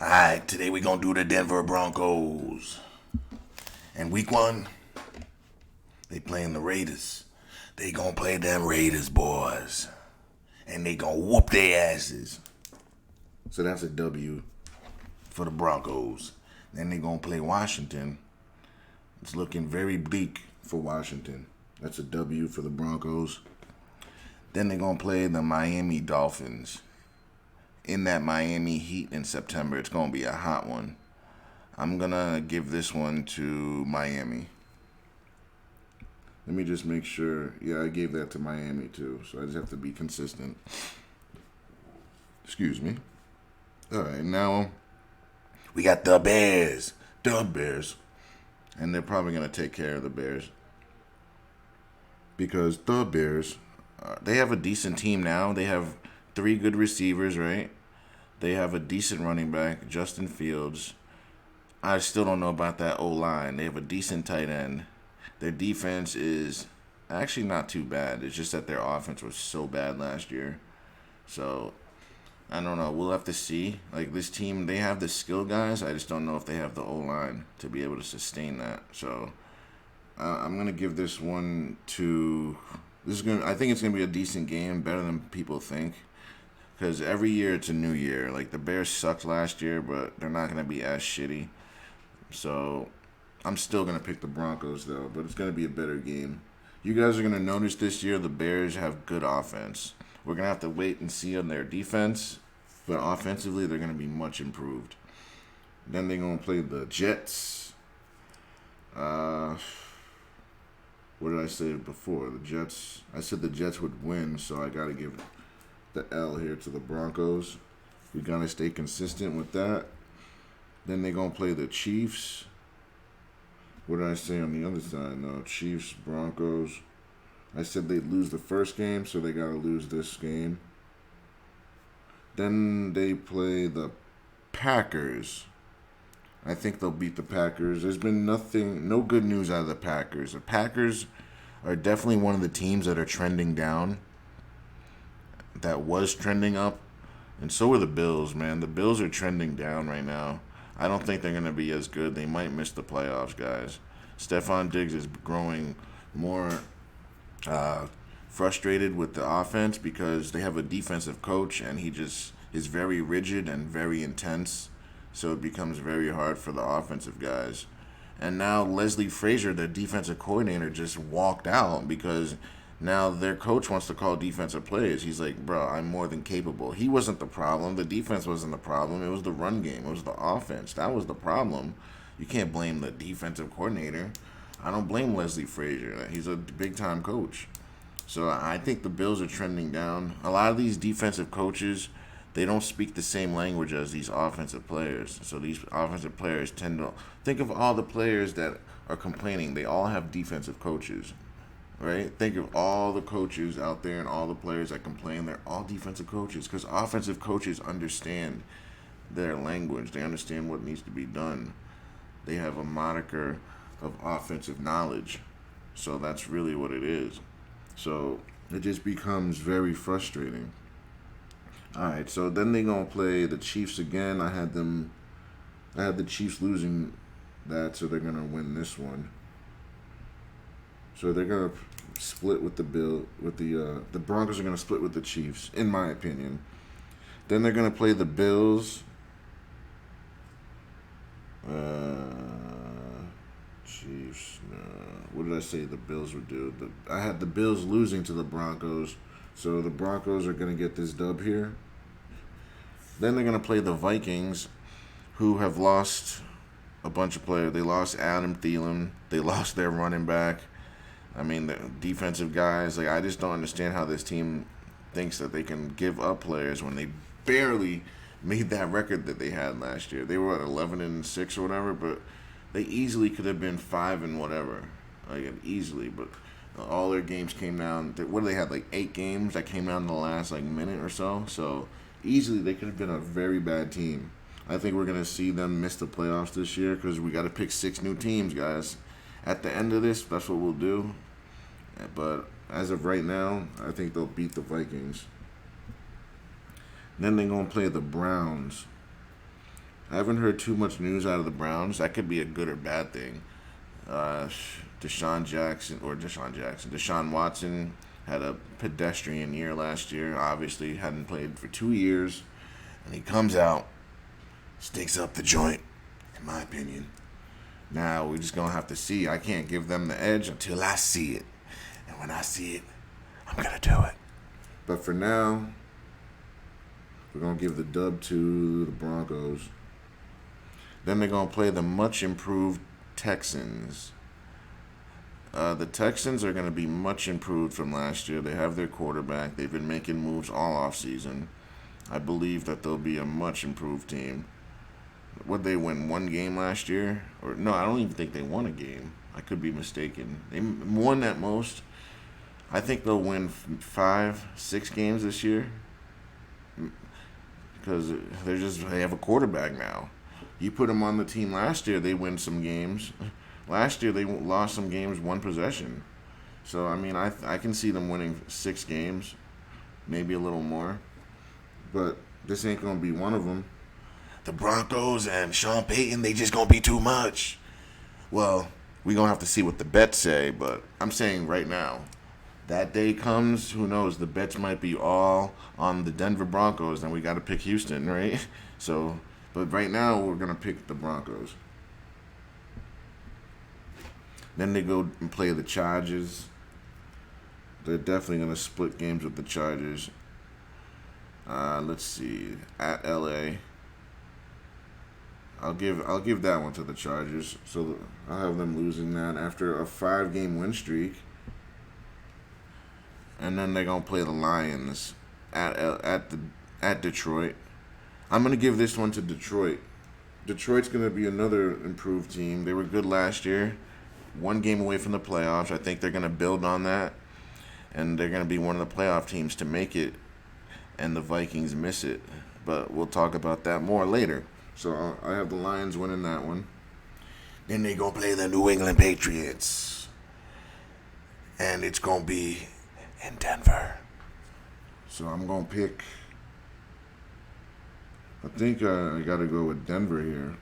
Alright, today we gonna do the Denver Broncos. And week one, they playing the Raiders. They gonna play them Raiders, boys. And they gonna whoop their asses. So that's a W for the Broncos. Then they gonna play Washington. It's looking very bleak for Washington. That's a W for the Broncos. Then they gonna play the Miami Dolphins. In that Miami Heat in September, it's gonna be a hot one. I'm gonna give this one to Miami. Let me just make sure. Yeah, I gave that to Miami too, so I just have to be consistent. Excuse me. All right, now we got the Bears. The Bears. And they're probably gonna take care of the Bears. Because the Bears, they have a decent team now. They have 3 good receivers, right? They have a decent running back, Justin Fields. I still don't know about that O-line. They have a decent tight end. Their defense is actually not too bad. It's just that their offense was so bad last year. So, I don't know. We'll have to see. Like, this team, they have the skill guys. I just don't know if they have the O-line to be able to sustain that. So, I'm going to give this one to... I think it's going to be a decent game, better than people think. Because every year it's a new year. Like, the Bears sucked last year, but they're not going to be as shitty. So, I'm still going to pick the Broncos, though. But it's going to be a better game. You guys are going to notice this year the Bears have good offense. We're going to have to wait and see on their defense. But offensively, they're going to be much improved. Then they're going to play the Jets. What did I say before? The Jets. I said the Jets would win, so I got to give the L here to the Broncos. We got to stay consistent with that. Then they're going to play the Chiefs. What did I say on the other side? No, Chiefs, Broncos. I said they'd lose the first game, so they got to lose this game. Then they play the Packers. I think they'll beat the Packers. There's been no good news out of the Packers. The Packers are definitely one of the teams that are trending down. That was trending up. And so are the Bills, man. The Bills are trending down right now. I don't think they're going to be as good. They might miss the playoffs, guys. Stephon Diggs is growing more frustrated with the offense because they have a defensive coach and he just is very rigid and very intense. So it becomes very hard for the offensive guys. And now Leslie Frazier, the defensive coordinator, just walked out because now their coach wants to call defensive plays. He's like, bro, I'm more than capable. He wasn't the problem. The defense wasn't the problem. It was the run game. It was the offense. That was the problem. You can't blame the defensive coordinator. I don't blame Leslie Frazier. He's a big-time coach. So I think the Bills are trending down. A lot of these defensive coaches, they don't speak the same language as these offensive players. So these offensive players tend to... Think of all the players that are complaining. They all have defensive coaches. Right? Think of all the coaches out there and all the players that complain. They're all defensive coaches because offensive coaches understand their language. They understand what needs to be done. They have a moniker of offensive knowledge. So that's really what it is. So it just becomes very frustrating. All right, so then they're going to play the Chiefs again. I had the Chiefs losing that, so they're going to win this one. So they're gonna split with the Broncos are gonna split with the Chiefs, in my opinion. Then they're gonna play the Bills. Chiefs. What did I say the Bills would do? I had the Bills losing to the Broncos, so the Broncos are gonna get this dub here. Then they're gonna play the Vikings, who have lost a bunch of players. They lost Adam Thielen. They lost their running back. I mean, the defensive guys, like, I just don't understand how this team thinks that they can give up players when they barely made that record that they had last year. They were at 11-6 or whatever, but they easily could have been 5 and whatever, like easily. But all their games came down. What do they have? Like 8 games that came down in the last minute or so. So easily they could have been a very bad team. I think we're gonna see them miss the playoffs this year because we got to pick 6 new teams, guys. At the end of this, that's what we'll do. But as of right now, I think they'll beat the Vikings. Then they're going to play the Browns. I haven't heard too much news out of the Browns. That could be a good or bad thing. Uh, Deshaun Watson had a pedestrian year last year. Obviously, hadn't played for 2 years, and he comes out, stinks up the joint, in my opinion. Now we're just gonna have to see. I can't give them the edge until I see it, and when I see it, I'm gonna do it. But for now, we're gonna give the dub to the Broncos. Then they're gonna play the much improved Texans. The Texans are going to be much improved from last year. They have their quarterback. They've been making moves all off season. I believe that they'll be a much improved team. Would they win one game last year? Or no, I don't even think they won a game. I could be mistaken. They won at most. I think they'll win 5, 6 games this year because they have a quarterback now. You put them on the team last year, they win some games. Last year they lost some games, one possession. So I mean, I can see them winning 6 games, maybe a little more. But this ain't gonna be one of them. The Broncos and Sean Payton, they just gonna be too much. Well, we gonna have to see what the bets say, but I'm saying right now, that day comes, who knows? The bets might be all on the Denver Broncos, and we got to pick Houston, right? So, but right now we're gonna pick the Broncos. Then they go and play the Chargers. They're definitely gonna split games with the Chargers. Let's see, at LA. I'll give that one to the Chargers. So I'll have them losing that after a 5-game win streak. And then they're gonna play the Lions at Detroit. I'm gonna give this one to Detroit. Detroit's gonna be another improved team. They were good last year. 1 game away from the playoffs. I think they're gonna build on that, and they're gonna be one of the playoff teams to make it. And the Vikings miss it, but we'll talk about that more later. So I have the Lions winning that one. Then they gonna play the New England Patriots, and it's gonna be in Denver. So I'm gonna pick. I think I gotta go with Denver here,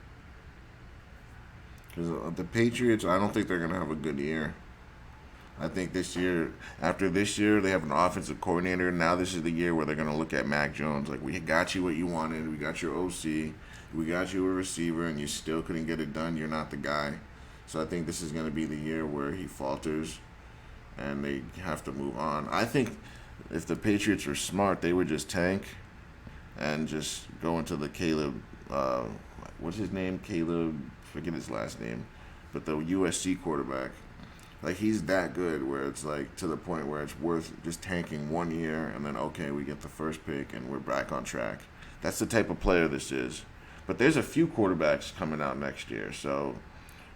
because the Patriots, I don't think they're gonna have a good year. I think this year, after this year, they have an offensive coordinator. Now this is the year where they're going to look at Mac Jones. Like, we got you what you wanted. We got your OC. We got you a receiver, and you still couldn't get it done. You're not the guy. So I think this is going to be the year where he falters, and they have to move on. I think if the Patriots were smart, they would just tank and just go into the Caleb, what's his name? Caleb, forget his last name, but the USC quarterback. Like, he's that good where it's like to the point where it's worth just tanking 1 year and then, okay, we get the first pick and we're back on track. That's the type of player this is. But there's a few quarterbacks coming out next year, so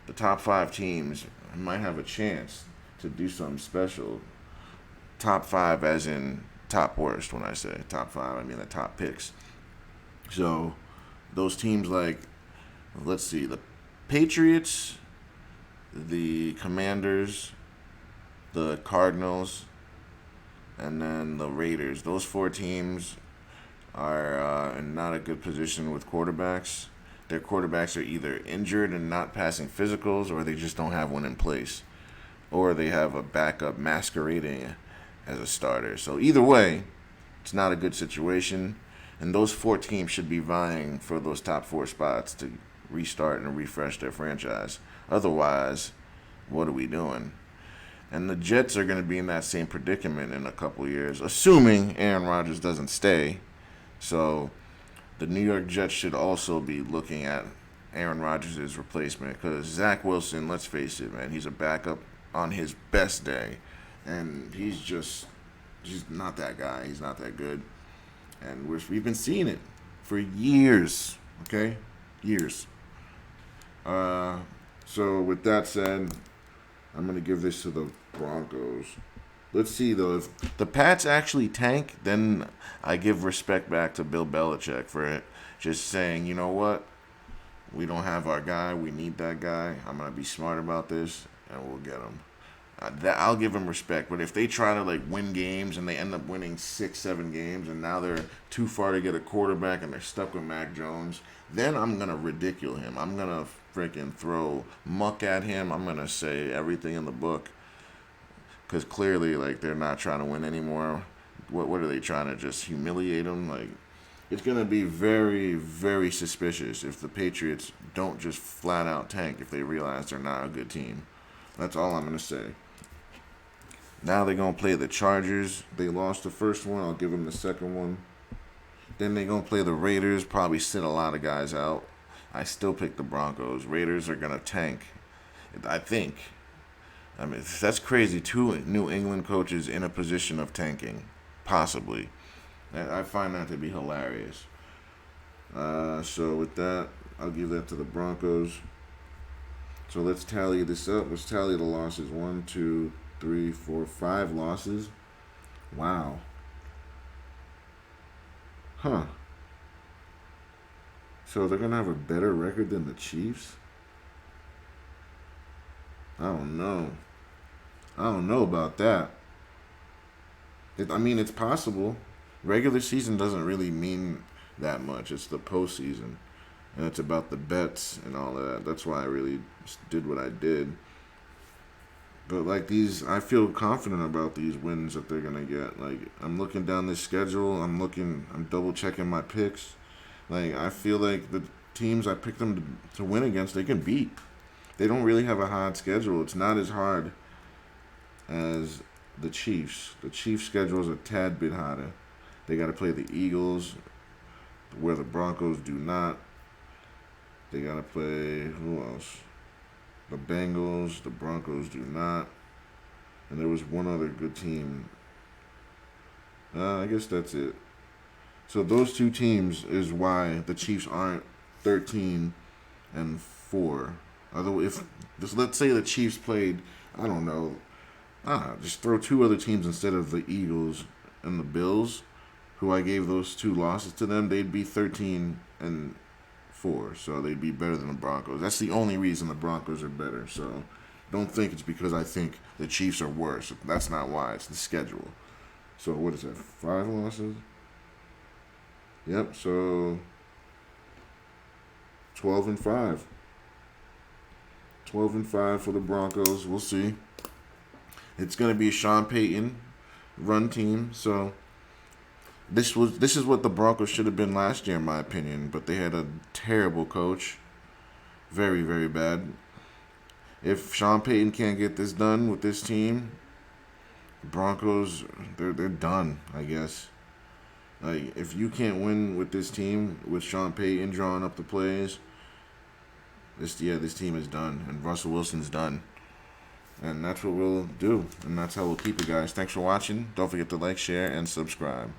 the top 5 teams might have a chance to do something special. Top 5 as in top worst. When I say top 5, I mean the top picks. So those teams like, let's see, the Patriots, the Commanders, the Cardinals, and then the Raiders. Those 4 teams are in not a good position with quarterbacks. Their quarterbacks are either injured and not passing physicals, or they just don't have one in place, or they have a backup masquerading as a starter. So either way, it's not a good situation, and those 4 teams should be vying for those top 4 spots to restart and refresh their franchise. Otherwise, what are we doing? And the Jets are going to be in that same predicament in a couple years, assuming Aaron Rodgers doesn't stay. So the New York Jets should also be looking at Aaron Rodgers' replacement, because Zach Wilson, let's face it, man, he's a backup on his best day. And he's not that guy. He's not that good. And we've been seeing it for years, okay? Years. So with that said, I'm going to give this to the Broncos. Let's see, though. If the Pats actually tank, then I give respect back to Bill Belichick for it. Just saying, you know what? We don't have our guy. We need that guy. I'm going to be smart about this, and we'll get him. That I'll give them respect. But if they try to like win games and they end up winning 6, 7 games, and now they're too far to get a quarterback and they're stuck with Mac Jones, then I'm gonna ridicule him. I'm gonna freaking throw muck at him. I'm gonna say everything in the book because clearly like they're not trying to win anymore. What are they trying to just humiliate him? Like it's gonna be very very suspicious if the Patriots don't just flat out tank if they realize they're not a good team. That's all I'm gonna say. Now they're gonna play the Chargers. They lost the first one. I'll give them the second one. Then they're gonna play the Raiders. Probably sit a lot of guys out. I still pick the Broncos. Raiders are gonna tank. I think. I mean that's crazy. Two New England coaches in a position of tanking, possibly. I find that to be hilarious. So with that, I'll give that to the Broncos. So let's tally this up. Let's tally the losses. 1, 2, 3, 4, 5 losses. Wow. Huh. So they're going to have a better record than the Chiefs? I don't know. I don't know about that. I mean, it's possible. Regular season doesn't really mean that much. It's the postseason. And it's about the bets and all of that. That's why I really did what I did. But like these, I feel confident about these wins that they're gonna get. Like I'm looking down this schedule. I'm double checking my picks. Like I feel like the teams I picked them to win against, they can beat. They don't really have a hard schedule. It's not as hard as the Chiefs. The Chiefs' schedule is a tad bit harder. They got to play the Eagles, where the Broncos do not. They got to play, who else? The Bengals, the Broncos do not. And there was one other good team. I guess that's it. So those two teams is why the Chiefs aren't 13-4. Although if let's say the Chiefs played, I don't know, just throw two other teams instead of the Eagles and the Bills, who I gave those two losses to them, they'd be 13-4. So they'd be better than the Broncos. That's the only reason the Broncos are better. So don't think it's because I think the Chiefs are worse. That's not why. It's the schedule. So what is that? 5 losses? Yep. So 12-5. 12-5 for the Broncos. We'll see. It's gonna be a Sean Payton run team. So this is what the Broncos should have been last year, in my opinion. But they had a terrible coach. Very, very bad. If Sean Payton can't get this done with this team, Broncos they're done, I guess. Like if you can't win with this team with Sean Payton drawing up the plays, this team is done and Russell Wilson's done. And that's what we'll do. And that's how we'll keep it, guys. Thanks for watching. Don't forget to like, share, and subscribe.